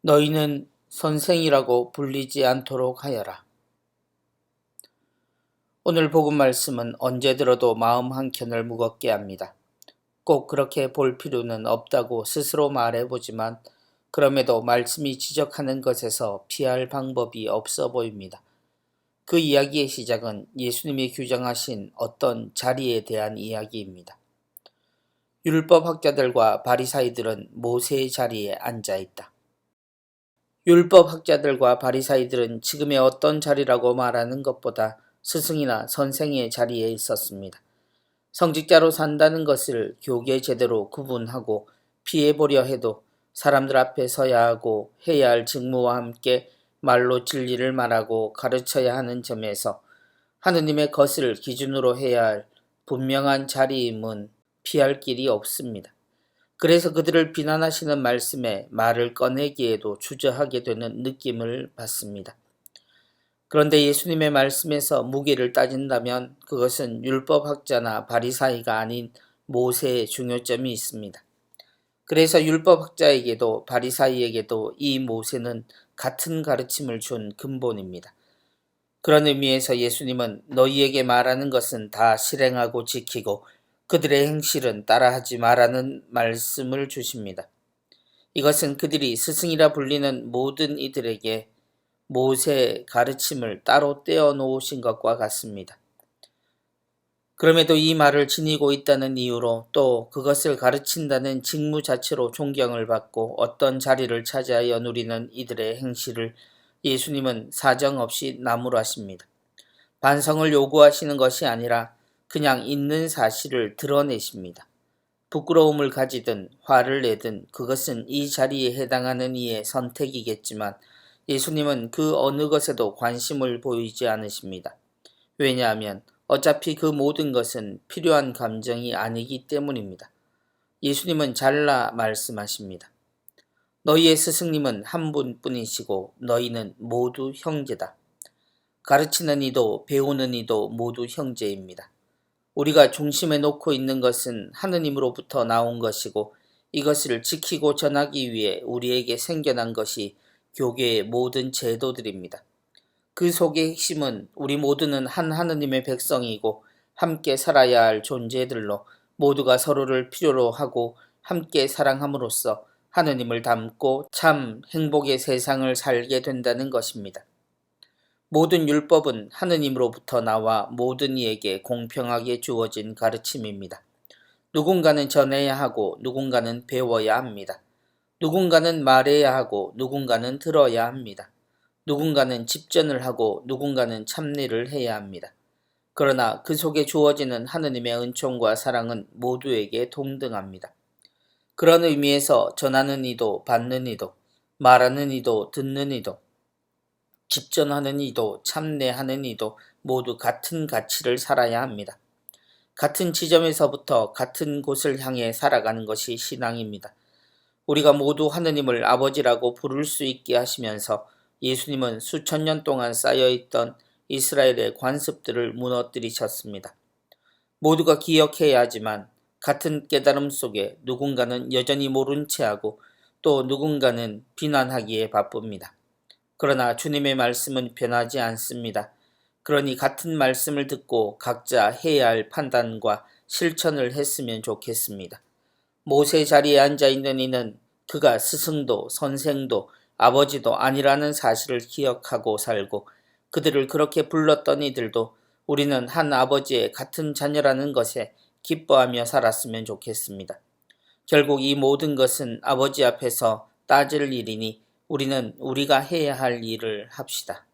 너희는 선생이라고 불리지 않도록 하여라. 오늘 복음 말씀은 언제 들어도 마음 한켠을 무겁게 합니다. 꼭 그렇게 볼 필요는 없다고 스스로 말해보지만 그럼에도 말씀이 지적하는 것에서 피할 방법이 없어 보입니다. 그 이야기의 시작은 예수님이 규정하신 어떤 자리에 대한 이야기입니다. 율법학자들과 바리사이들은 모세의 자리에 앉아 있다. 율법학자들과 바리사이들은 지금의 어떤 자리라고 말하는 것보다 스승이나 선생의 자리에 있었습니다. 성직자로 산다는 것을 교계 제대로 구분하고 피해보려 해도 사람들 앞에 서야 하고 해야 할 직무와 함께 말로 진리를 말하고 가르쳐야 하는 점에서 하느님의 것을 기준으로 해야 할 분명한 자리임은 피할 길이 없습니다. 그래서 그들을 비난하시는 말씀에 말을 꺼내기에도 주저하게 되는 느낌을 받습니다. 그런데 예수님의 말씀에서 무게를 따진다면 그것은 율법학자나 바리사이가 아닌 모세의 중요점이 있습니다. 그래서 율법학자에게도 바리사이에게도 이 모세는 같은 가르침을 준 근본입니다. 그런 의미에서 예수님은 너희에게 말하는 것은 다 실행하고 지키고 그들의 행실은 따라하지 말라는 말씀을 주십니다. 이것은 그들이 스승이라 불리는 모든 이들에게 모세의 가르침을 따로 떼어 놓으신 것과 같습니다. 그럼에도 이 말을 지니고 있다는 이유로 또 그것을 가르친다는 직무 자체로 존경을 받고 어떤 자리를 차지하여 누리는 이들의 행실을 예수님은 사정없이 나무라십니다. 반성을 요구하시는 것이 아니라 그냥 있는 사실을 드러내십니다. 부끄러움을 가지든 화를 내든 그것은 이 자리에 해당하는 이의 선택이겠지만 예수님은 그 어느 것에도 관심을 보이지 않으십니다. 왜냐하면 어차피 그 모든 것은 필요한 감정이 아니기 때문입니다. 예수님은 잘라 말씀하십니다. 너희의 스승님은 한 분뿐이시고 너희는 모두 형제다. 가르치는 이도 배우는 이도 모두 형제입니다. 우리가 중심에 놓고 있는 것은 하느님으로부터 나온 것이고 이것을 지키고 전하기 위해 우리에게 생겨난 것이 교계의 모든 제도들입니다. 그 속의 핵심은 우리 모두는 한 하느님의 백성이고 함께 살아야 할 존재들로 모두가 서로를 필요로 하고 함께 사랑함으로써 하느님을 닮고 참 행복의 세상을 살게 된다는 것입니다. 모든 율법은 하느님으로부터 나와 모든 이에게 공평하게 주어진 가르침입니다. 누군가는 전해야 하고 누군가는 배워야 합니다. 누군가는 말해야 하고 누군가는 들어야 합니다. 누군가는 집전을 하고 누군가는 참례를 해야 합니다. 그러나 그 속에 주어지는 하느님의 은총과 사랑은 모두에게 동등합니다. 그런 의미에서 전하는 이도 받는 이도 말하는 이도 듣는 이도 집전하는 이도 참례하는 이도 모두 같은 가치를 살아야 합니다. 같은 지점에서부터 같은 곳을 향해 살아가는 것이 신앙입니다. 우리가 모두 하느님을 아버지라고 부를 수 있게 하시면서 예수님은 수천 년 동안 쌓여있던 이스라엘의 관습들을 무너뜨리셨습니다. 모두가 기억해야 하지만 같은 깨달음 속에 누군가는 여전히 모른 채하고 또 누군가는 비난하기에 바쁩니다. 그러나 주님의 말씀은 변하지 않습니다. 그러니 같은 말씀을 듣고 각자 해야 할 판단과 실천을 했으면 좋겠습니다. 모세 자리에 앉아있는 이는 그가 스승도 선생도 아버지도 아니라는 사실을 기억하고 살고 그들을 그렇게 불렀던 이들도 우리는 한 아버지의 같은 자녀라는 것에 기뻐하며 살았으면 좋겠습니다. 결국 이 모든 것은 아버지 앞에서 따질 일이니 우리는 우리가 해야 할 일을 합시다.